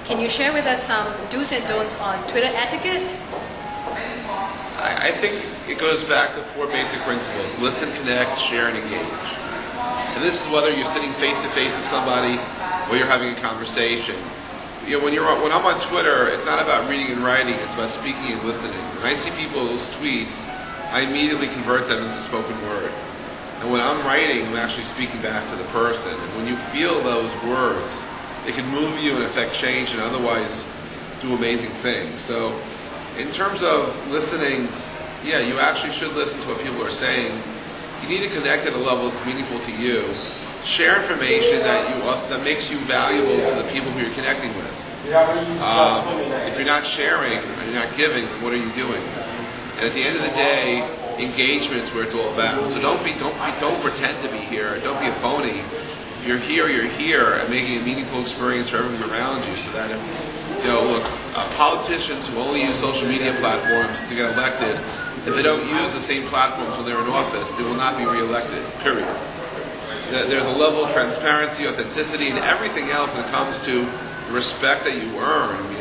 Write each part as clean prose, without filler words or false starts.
Can you share with us some do's and don'ts on Twitter etiquette? I think it goes back to 4 basic principles: listen, connect, share, and engage. And this is whether you're sitting face to face with somebody or you're having a conversation. You know, when I'm on Twitter, it's not about reading and writing; it's about speaking and listening. When I see people's tweets, I immediately convert them into spoken word. And when I'm writing, I'm actually speaking back to the person. And when you feel those words, it can move you and affect change and otherwise do amazing things. So in terms of listening, yeah, you actually should listen to what people are saying. You need to connect at a level that's meaningful to you. Share information that makes you valuable to the people who you're connecting with. If you're not sharing and you're not giving, then what are you doing? And at the end of the day, engagement's where it's all about. So don't pretend to be here. Don't be a phony. If you're here and making a meaningful experience for everyone around you. So that if look, politicians who only use social media platforms to get elected, if they don't use the same platforms when they're in office, they will not be reelected. Period. There's a level of transparency, authenticity, and everything else when it comes to the respect that you earn. I mean,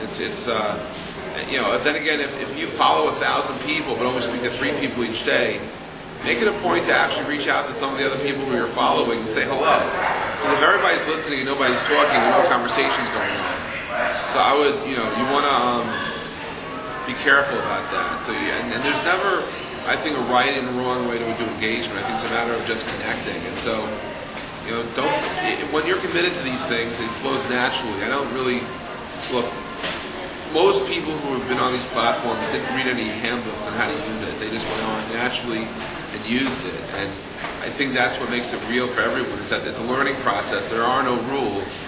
then again, if you follow 1,000 people but only speak to 3 people each day, make it a point to actually reach out to some of the other people who you're following and say hello. Because if everybody's listening and nobody's talking, no conversation's going on. So I would, you want to be careful about that. So and there's never, I think, a right and wrong way to do engagement. I think it's a matter of just connecting. And so, when you're committed to these things, it flows naturally. I don't really look. Most people who have been on these platforms didn't read any handbooks on how to use it. They just went on naturally and used it. And I think that's what makes it real for everyone. Is that it's a learning process. There are no rules.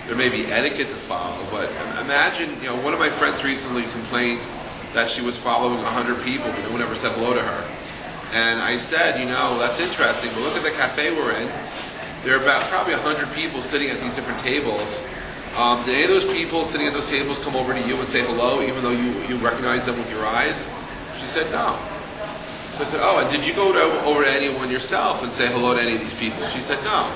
There may be etiquette to follow, but imagine, one of my friends recently complained that she was following 100 people, but no one ever said hello to her. And I said, that's interesting, but look at the cafe we're in. There are about probably 100 people sitting at these different tables. Did any of those people sitting at those tables come over to you and say hello, even though you recognize them with your eyes? She said no. So I said, oh, and did you go over to anyone yourself and say hello to any of these people? She said no.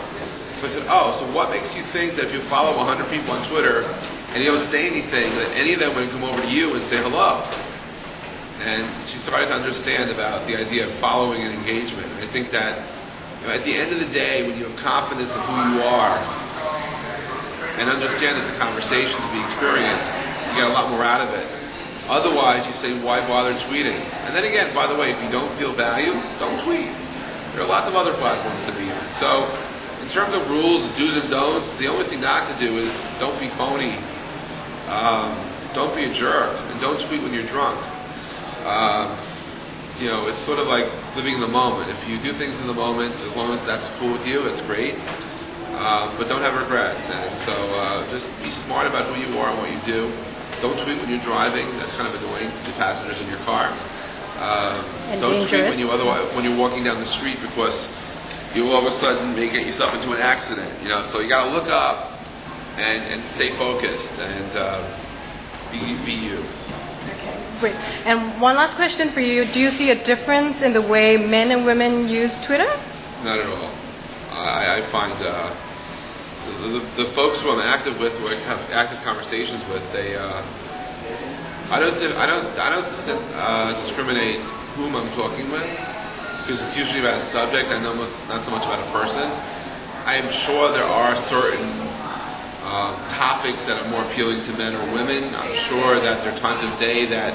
So I said, oh, so what makes you think that if you follow 100 people on Twitter and you don't say anything, that any of them would come over to you and say hello? And she started to understand about the idea of following and engagement. And I think that at the end of the day, when you have confidence of who you are and understand it's a conversation to be experienced, you get a lot more out of it. Otherwise, you say, why bother tweeting? And then again, by the way, if you don't feel value, don't tweet. There are lots of other platforms to be on. So in terms of rules, do's and don'ts, the only thing not to do is don't be phony. Don't be a jerk. And don't tweet when you're drunk. It's sort of like living in the moment. If you do things in the moment, as long as that's cool with you, it's great. But don't have regrets. And so just be smart about who you are and what you do. Don't tweet when you're driving. That's kind of annoying to the passengers in your car. Don't tweet when you're walking down the street, because you all of a sudden may get yourself into an accident. So you got to look up and stay focused and be you. Okay, great. And one last question for you. Do you see a difference in the way men and women use Twitter? Not at all. I find the folks who I'm active with, who I have active conversations with, I don't discriminate whom I'm talking with, because it's usually about a subject and not so much about a person. I am sure there are certain topics that are more appealing to men or women. I'm sure that there are times of day that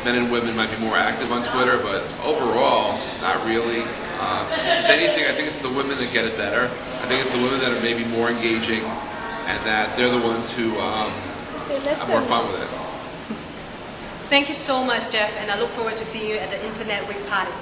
men and women might be more active on Twitter, but overall, not really. If anything, I think it's the women that get it better. I think it's the women that are maybe more engaging, and that they're the ones who have more fun with it. Thank you so much, Jeff, and I look forward to seeing you at the Internet Week party.